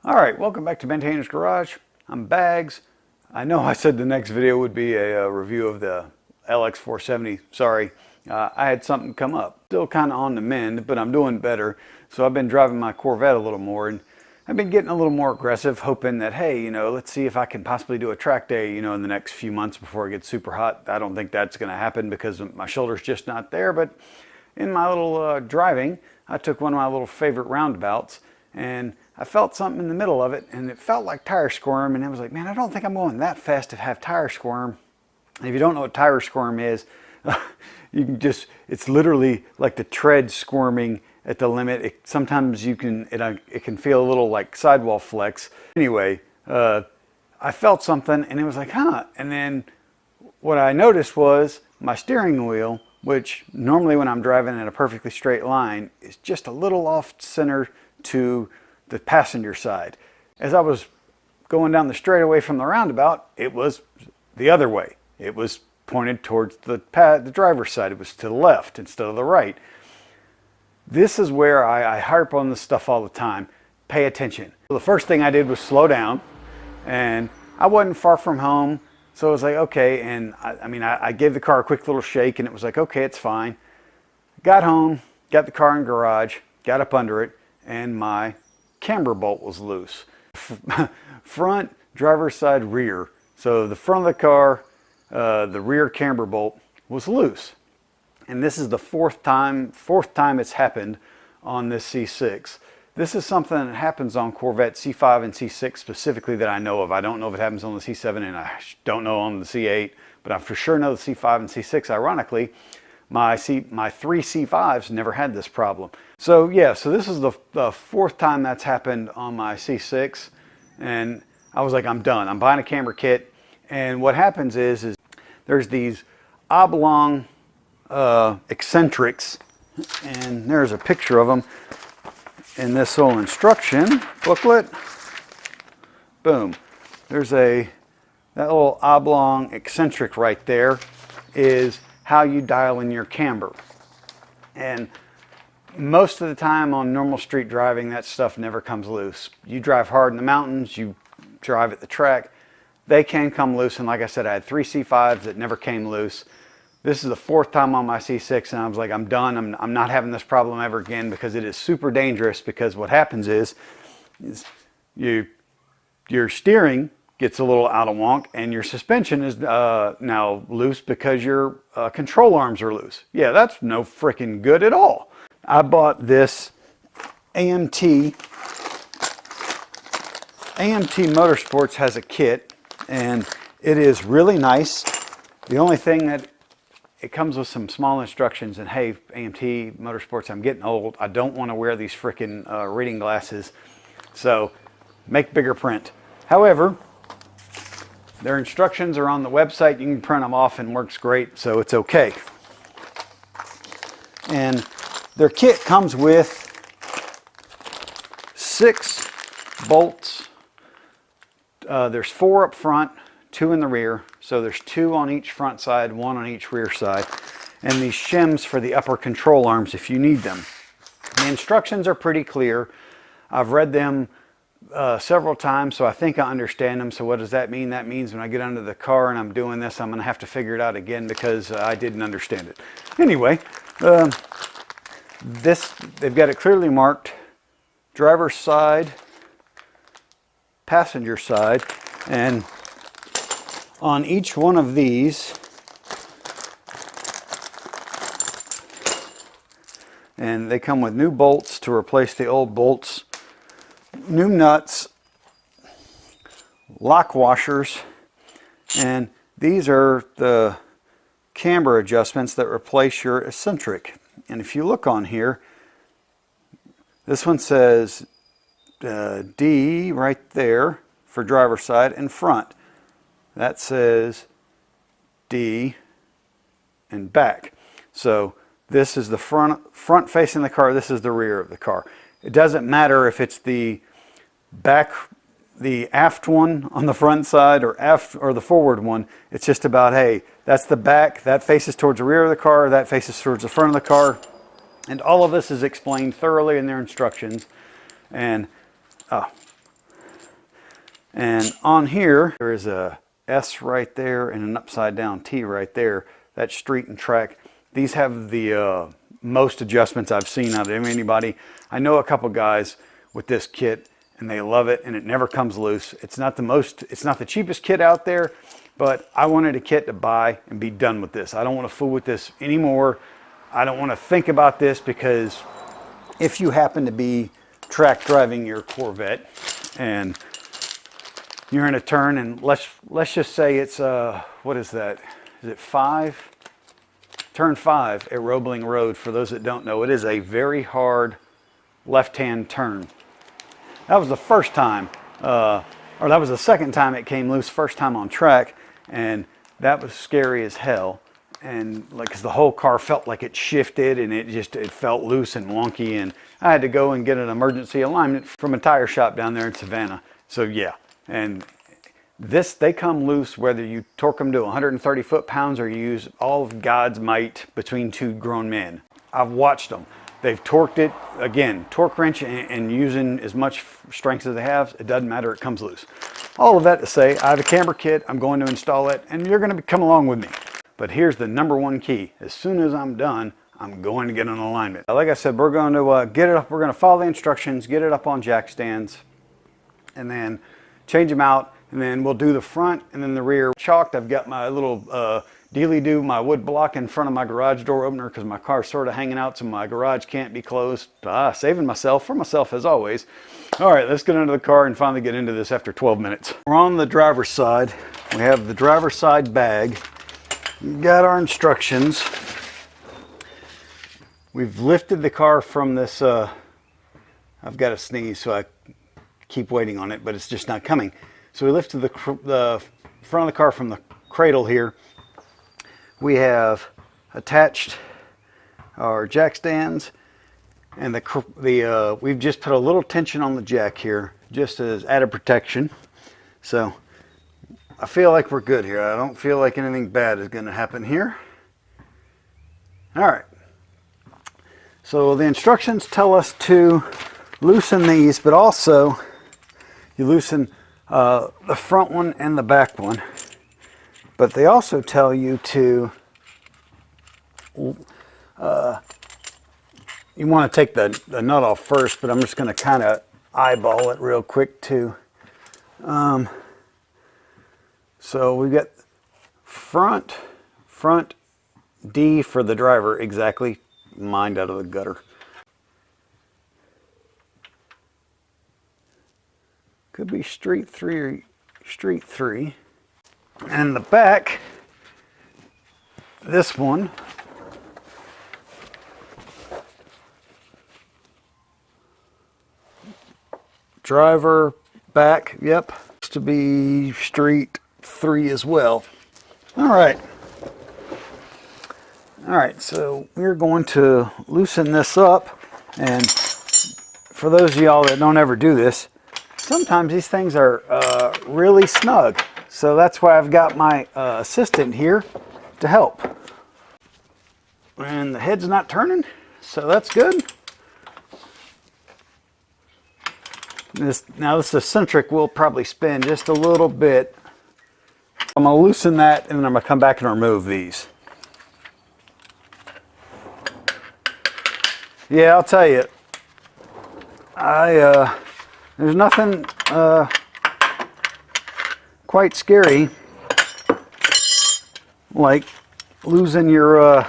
Alright, welcome back to Maintainer's Garage. I'm Bags. I know I said the next video would be a review of the LX470. Sorry, I had something come up. Still kind of on the mend, but I'm doing better. So I've been driving my Corvette a little more, and I've been getting a little more aggressive, hoping that, hey, let's see if I can possibly do a track day, in the next few months before it gets super hot. I don't think that's going to happen because my shoulder's just not there, but in my little driving, I took one of my little favorite roundabouts, and I felt something in the middle of it, and it felt like tire squirm, and I was like, man, I don't think I'm going that fast to have tire squirm. And if you don't know what tire squirm is, it's literally like the tread squirming at the limit. Sometimes it can feel a little like sidewall flex. Anyway, I felt something, and it was like, huh. And then what I noticed was my steering wheel, which normally when I'm driving in a perfectly straight line, is just a little off center to the passenger side. As I was going down the straightaway from the roundabout, it was the other way. It was pointed towards the driver's side. It was to the left instead of the right. This is where I harp on this stuff all the time. Pay attention. The first thing I did was slow down, and I wasn't far from home, so I was like, okay. And I gave the car a quick little shake, and it was like, okay, it's fine. Got home, got the car in the garage, got up under it, and my camber bolt was loose. Front, driver's side, rear. So the front of the car, the rear camber bolt was loose. And this is the fourth time it's happened on this C6. This is something that happens on Corvette C5 and C6 specifically that I know of. I don't know if it happens on the C7, and I don't know on the C8, but I for sure know the C5 and C6. Ironically, my three C5s never had this problem. So yeah, so this is the fourth time that's happened on my C6, and I was like, I'm done. I'm buying a camber kit. And what happens is there's these oblong eccentrics, and there's a picture of them in this little instruction booklet. Boom. There's that little oblong eccentric right there is how you dial in your camber. And most of the time on normal street driving, that stuff never comes loose. You drive hard in the mountains, you drive at the track, they can come loose. And like I said, I had three C5s that never came loose. This is the fourth time on my C6, and I was like, I'm done. I'm not having this problem ever again, because it is super dangerous. Because what happens is your steering gets a little out of wonk, and your suspension is now loose because your control arms are loose. Yeah, that's no freaking good at all. I bought this AMT Motorsports has a kit, and it is really nice. The only thing that it comes with some small instructions, and hey, AMT Motorsports, I'm getting old. I don't want to wear these freaking reading glasses, so make bigger print. However, their instructions are on the website. You can print them off, and works great, so it's okay. And their kit comes with 6 bolts. There's 4 up front, 2 in the rear. So there's 2 on each front side, 1 on each rear side. And these shims for the upper control arms if you need them. The instructions are pretty clear. I've read them several times, so I think I understand them. So what does that mean? That means when I get under the car and I'm doing this, I'm going to have to figure it out again because I didn't understand it. Anyway, they've got it clearly marked: driver's side, passenger side, and on each one of these, and they come with new bolts to replace the old bolts, new nuts, lock washers, and these are the camber adjustments that replace your eccentric. And if you look on here, this one says D right there for driver's side and front. That says D and back. So this is the front facing the car. This is the rear of the car. It doesn't matter if it's the back, the aft one on the front side, or the forward one. It's just about, hey, that's the back, that faces towards the rear of the car, that faces towards the front of the car. And all of this is explained thoroughly in their instructions. And And on here, there is a S right there and an upside down T right there. That's street and track. These have the most adjustments I've seen out of anybody. I know a couple guys with this kit and they love it and it never comes loose. It's not the cheapest kit out there, but I wanted a kit to buy and be done with this. I don't want to fool with this anymore. I don't want to think about this, because if you happen to be track driving your Corvette and you're in a turn, and let's just say it's what is that? Is it 5? Turn 5 at Roebling Road. For those that don't know, it is a very hard left-hand turn. That was the first time, or that was the second time it came loose. First time on track, and that was scary as hell. And like, 'cause the whole car felt like it shifted, and it felt loose and wonky, and I had to go and get an emergency alignment from a tire shop down there in Savannah. So yeah, and they come loose whether you torque them to 130 foot-pounds or you use all of God's might between two grown men. I've watched them. They've torqued it, again, torque wrench and using as much strength as they have, it doesn't matter, it comes loose. All of that to say, I have a camber kit, I'm going to install it, and you're going to come along with me. But here's the number one key. As soon as I'm done, I'm going to get an alignment. Like I said, we're going to get it up, we're going to follow the instructions, get it up on jack stands, and then change them out, and then we'll do the front and then the rear. Chalked, I've got my little dealy-do, my wood block in front of my garage door opener, because my car's sort of hanging out, so my garage can't be closed. Saving myself, for myself as always. All right, let's get into the car and finally get into this after 12 minutes. We're on the driver's side. We have the driver's side bag. We've got our instructions. We've lifted the car from this, I've got to sneeze, so I keep waiting on it, but it's just not coming. So we lifted the front of the car from the cradle here. We have attached our jack stands, and we've just put a little tension on the jack here, just as added protection. So I feel like we're good here. I don't feel like anything bad is going to happen here. All right. So the instructions tell us to loosen these, but also you loosen the front one and the back one. But they also tell you to, you want to take the nut off first, but I'm just going to kind of eyeball it real quick too. So we've got front D for the driver, exactly, mined out of the gutter. Could be street 3 or street 3. And the back, this one, driver, back, yep, to be street 3 as well. All right, so we're going to loosen this up, and for those of y'all that don't ever do this, sometimes these things are really snug. So that's why I've got my assistant here to help. And the head's not turning, so that's good. Now this eccentric will probably spin just a little bit. I'm going to loosen that, and then I'm going to come back and remove these. Yeah, I'll tell you, there's nothing quite scary like losing your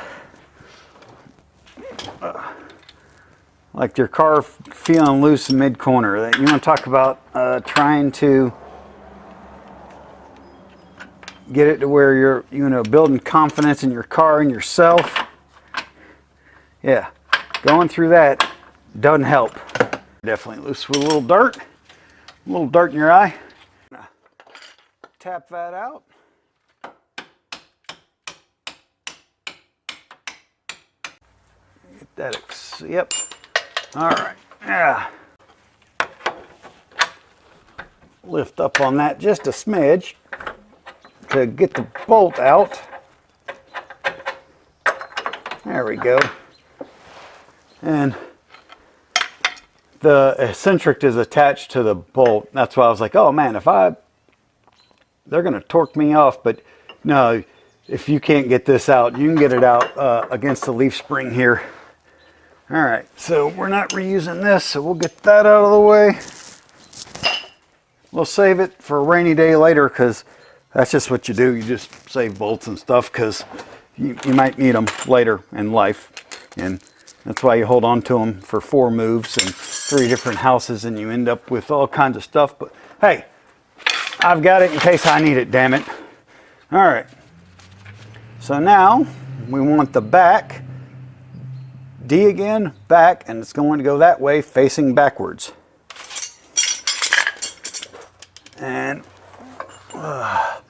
like your car feeling loose in mid-corner. You want to talk about trying to get it to where you're building confidence in your car and yourself. Yeah, going through that doesn't help. Definitely loose with a little dirt in your eye. Tap that out. Get that, yep. All right, yeah. Lift up on that just a smidge to get the bolt out. There we go. And the eccentric is attached to the bolt. That's why I was like, oh man, they're going to torque me off. But no, if you can't get this out, you can get it out against the leaf spring here. All right, so we're not reusing this, so we'll get that out of the way. We'll save it for a rainy day later, because that's just what you do. You just save bolts and stuff, because you might need them later in life. And that's why you hold on to them for 4 moves and 3 different houses, and you end up with all kinds of stuff. But hey, I've got it in case I need it, damn it. All right. So now we want the back. D again, back, and it's going to go that way, facing backwards. And I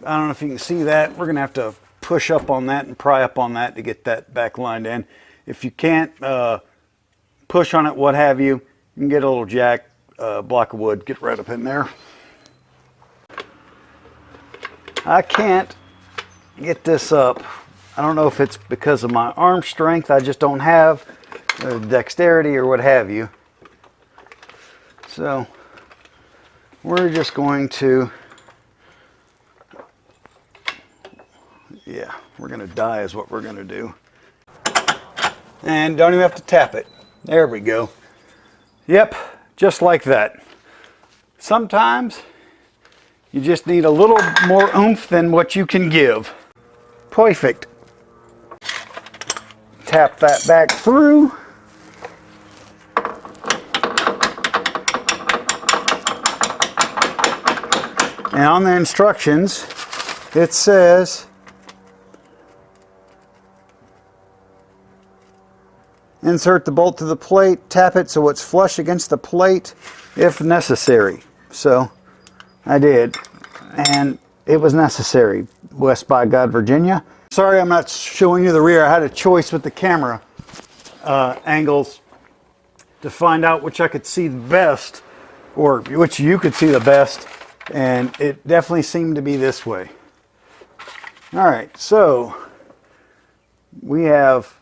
don't know if you can see that. We're going to have to push up on that and pry up on that to get that back lined in. If you can't push on it, what have you, you can get a little jack, block of wood, get right up in there. I can't get this up. I don't know if it's because of my arm strength. I just don't have dexterity or what have you. So we're just going to, yeah, we're going to die is what we're going to do. And don't even have to tap it. There we go. Yep, just like that. Sometimes you just need a little more oomph than what you can give. Perfect. Tap that back through. And on the instructions, it says insert the bolt to the plate, tap it so it's flush against the plate if necessary. So I did, and it was necessary. West by God, Virginia. Sorry I'm not showing you the rear. I had a choice with the camera angles to find out which I could see the best, or which you could see the best, and it definitely seemed to be this way. All right, so we have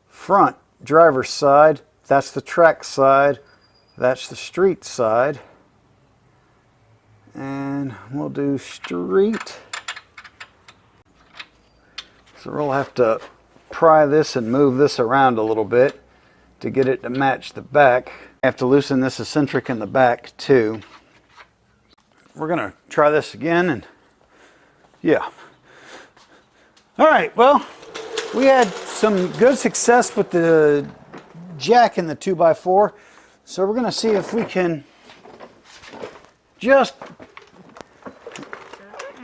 front driver's side, that's the track side, that's the street side, and we'll do street. So we'll have to pry this and move this around a little bit to get it to match the back. I have to loosen this eccentric in the back too. We're gonna try this again, and yeah. All right, well, we had some good success with the jack in the 2x4. So we're gonna see if we can just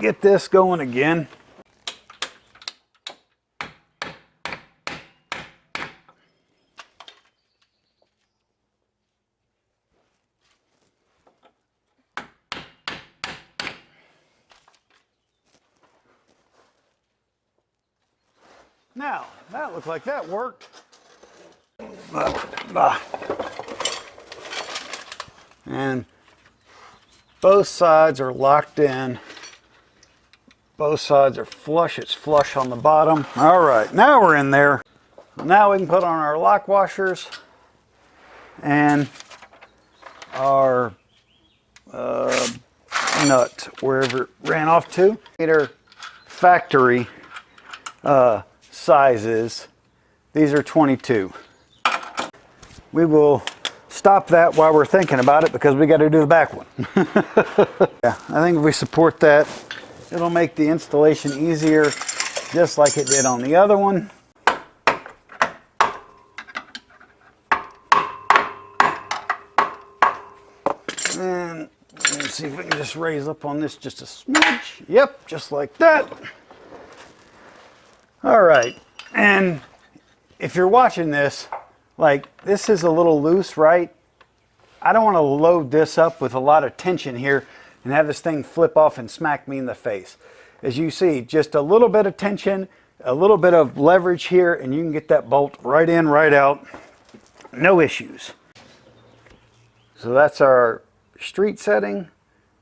get this going again. Now, that looked like that worked. And both sides are locked in. Both sides are flush. It's flush on the bottom. All right, now we're in there. Now we can put on our lock washers and our nut, wherever it ran off to. Factory sizes. These are 22. We will stop that while we're thinking about it, because we got to do the back one. Yeah, I think if we support that, it'll make the installation easier, just like it did on the other one. And let's see if we can just raise up on this just a smidge. Yep, just like that. All right, and if you're watching this, like, this is a little loose, right? I don't want to load this up with a lot of tension here and have this thing flip off and smack me in the face. As you see, just a little bit of tension, a little bit of leverage here, and you can get that bolt right in, right out. No issues. So that's our street setting.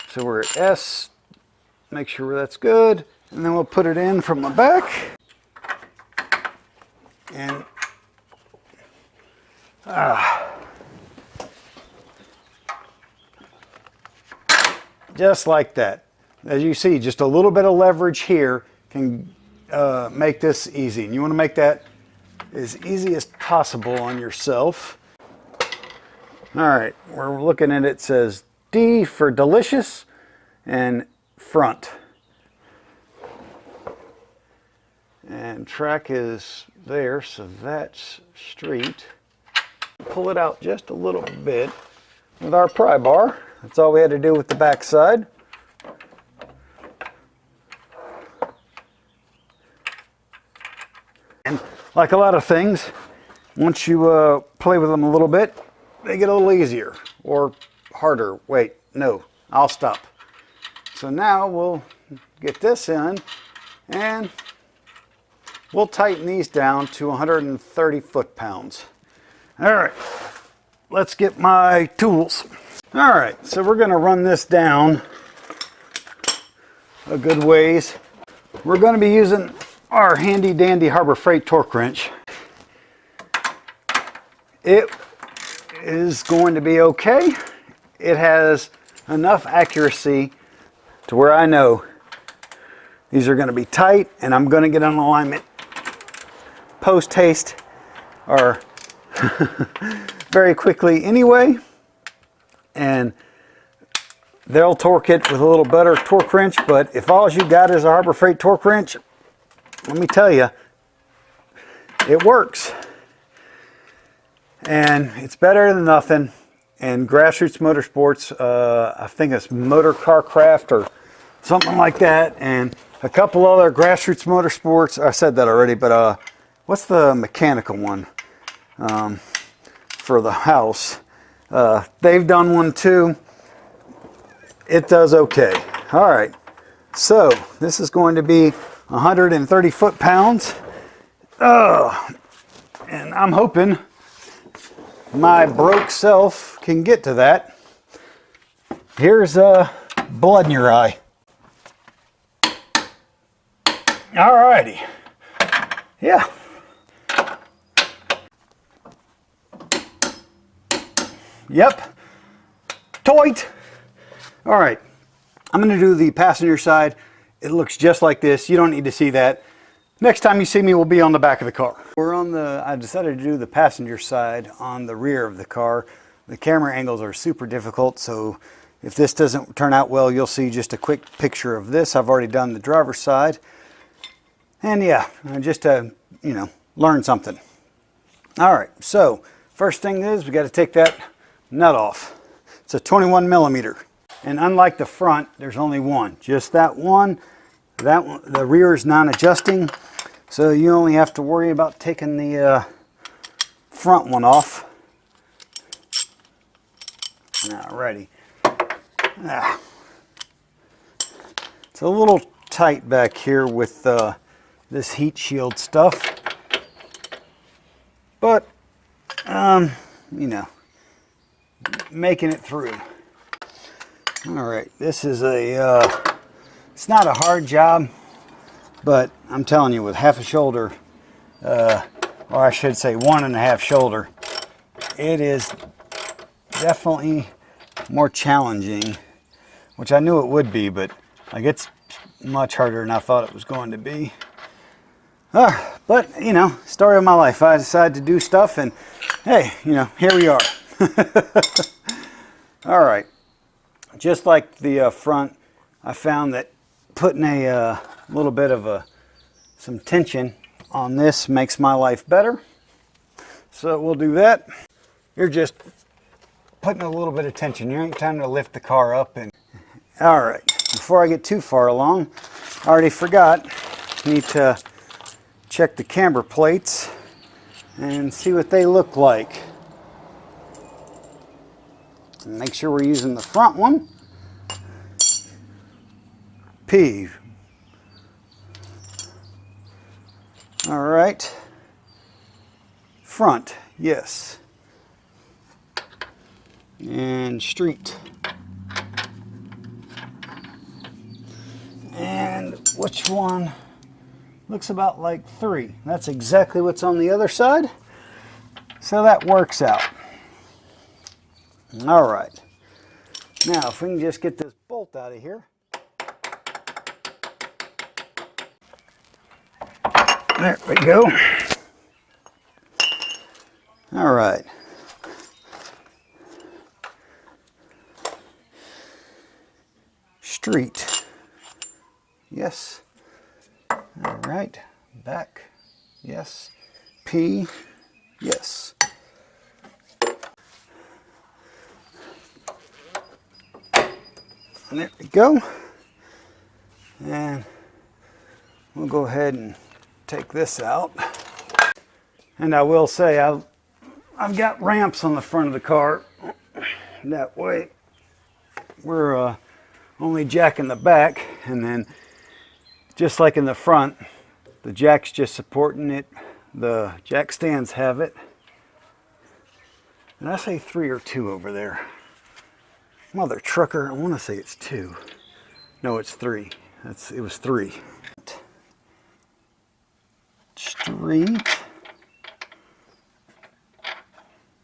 So we're at S. Make sure that's good. And then we'll put it in from the back. And just like that. As you see, just a little bit of leverage here can make this easy. And you want to make that as easy as possible on yourself. All right, we're looking at it, it says D for delicious and front. And track is there, so that's straight. Pull it out just a little bit with our pry bar. That's all we had to do with the back side. And like a lot of things, once you play with them a little bit, they get a little easier or harder. Wait, no, I'll stop. So now we'll get this in and we'll tighten these down to 130 foot-pounds. All right, let's get my tools. All right, so we're gonna run this down a good ways. We're gonna be using our handy dandy Harbor Freight torque wrench. It is going to be okay. It has enough accuracy to where I know these are gonna be tight and I'm gonna get in alignment post haste or very quickly anyway, and they'll torque it with a little better torque wrench. But if all you got is a Harbor Freight torque wrench, let me tell you, it works and it's better than nothing. And Grassroots Motorsports, I think it's Motor Car Craft or something like that, and a couple other Grassroots Motorsports, I said that already, but what's the mechanical one for the house? They've done one too. It does okay. All right, so this is going to be 130 foot-pounds. And I'm hoping my broke self can get to that. Here's blood in your eye. All righty. Yeah. Yep. Toit. All right. I'm going to do the passenger side. It looks just like this. You don't need to see that. Next time you see me, we'll be on the back of the car. I decided to do the passenger side on the rear of the car. The camera angles are super difficult, so if this doesn't turn out well, you'll see just a quick picture of this. I've already done the driver's side. And yeah, just to, learn something. All right, so first thing is we got to take that nut off. It's a 21 millimeter. And unlike the front, there's only one, just that one. That one, the rear is non-adjusting, so you only have to worry about taking the front one off. Alrighty. It's a little tight back here with this heat shield stuff, but making it through. All right, this is it's not a hard job, but I'm telling you, with half a shoulder, or I should say 1.5 shoulder, it is definitely more challenging, which I knew it would be, but like it's much harder than I thought it was going to be. But story of my life. I decided to do stuff, and hey, here we are. All right, just like the front, I found that putting a little bit of some tension on this makes my life better. So we'll do that. You're just putting a little bit of tension. You ain't time to lift the car up. And all right, before I get too far along, I already forgot. Need to check the camber plates and see what they look like. And make sure we're using the front one. P. All right. Front, yes. And street. And which one looks about like 3? That's exactly what's on the other side. So that works out. All right. Now, if we can just get this bolt out of here. There we go. All right. Street. Yes. All right. Back. Yes. P. Yes. And there we go. And we'll go ahead and take this out. And I will say I've got ramps on the front of the car. That way we're only jacking the back, and then just like in the front, the jack's just supporting it. The jack stands have it. Did I say 3 or 2 over there? Mother trucker, I want to say it's 2. No, it's 3. It was 3. Street.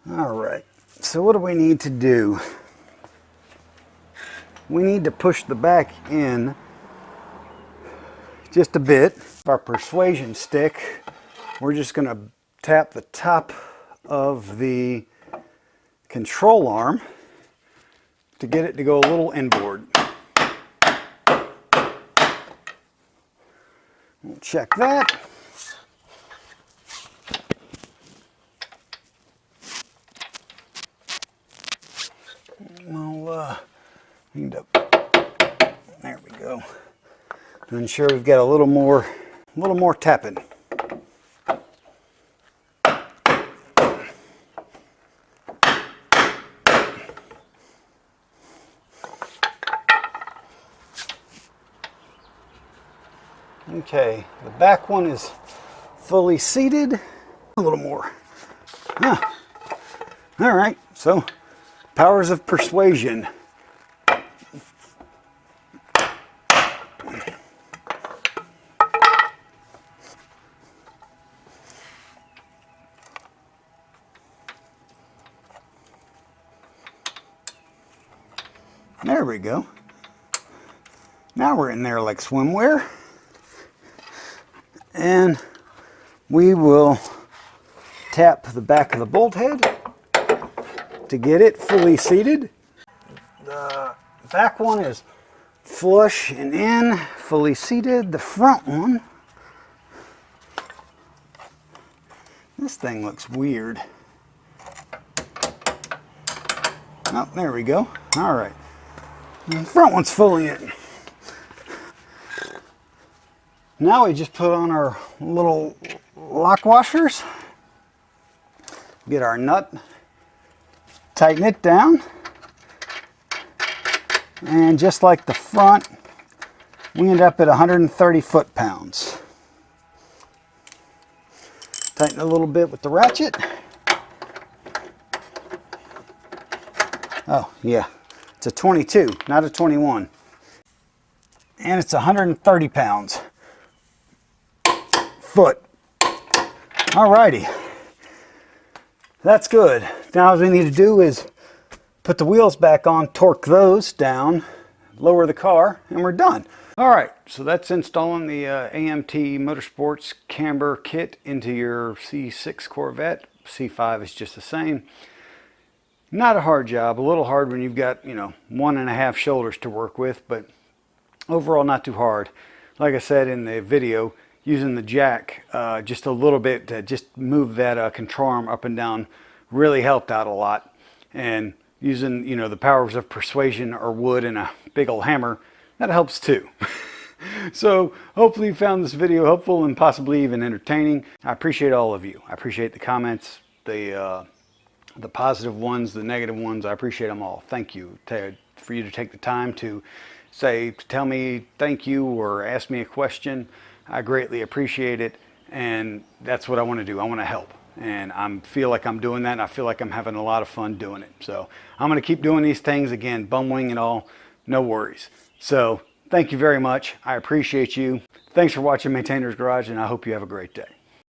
All right, so what do we need to do? We need to push the back in just a bit. Our persuasion stick, we're just going to tap the top of the control arm to get it to go a little inboard. We'll check that. We'll need to, there we go. To ensure we've got a little more tapping. Okay, the back one is fully seated. A little more. Ah. All right, so powers of persuasion. There we go. Now we're in there like swimwear. And we will tap the back of the bolt head to get it fully seated. The back one is flush and in, fully seated. The front one, this thing looks weird. Oh, there we go. All right. The front one's fully in. Now we just put on our little lock washers. Get our nut, tighten it down, and just like the front, we end up at 130 foot-pounds. Tighten a little bit with the ratchet. Oh yeah, it's a 22, not a 21. And it's 130 pounds. Foot. Alrighty. That's good. Now what we need to do is put the wheels back on, torque those down, lower the car, and we're done. Alright, so that's installing the AMT Motorsports Camber kit into your C6 Corvette. C5 is just the same. Not a hard job, a little hard when you've got, 1.5 shoulders to work with, but overall not too hard. Like I said in the video, using the jack just a little bit to just move that control arm up and down really helped out a lot. And using, the powers of persuasion or wood and a big old hammer, that helps too. So hopefully you found this video helpful and possibly even entertaining. I appreciate all of you. I appreciate the comments, the positive ones, the negative ones. I appreciate them all. Thank you for you to take the time to tell me thank you or ask me a question. I greatly appreciate it, and that's what I want to do. I want to help, and I feel like I'm doing that, and I feel like I'm having a lot of fun doing it. So I'm going to keep doing these things again, bum wing and all, no worries. So thank you very much. I appreciate you. Thanks for watching Maintainer's Garage, and I hope you have a great day.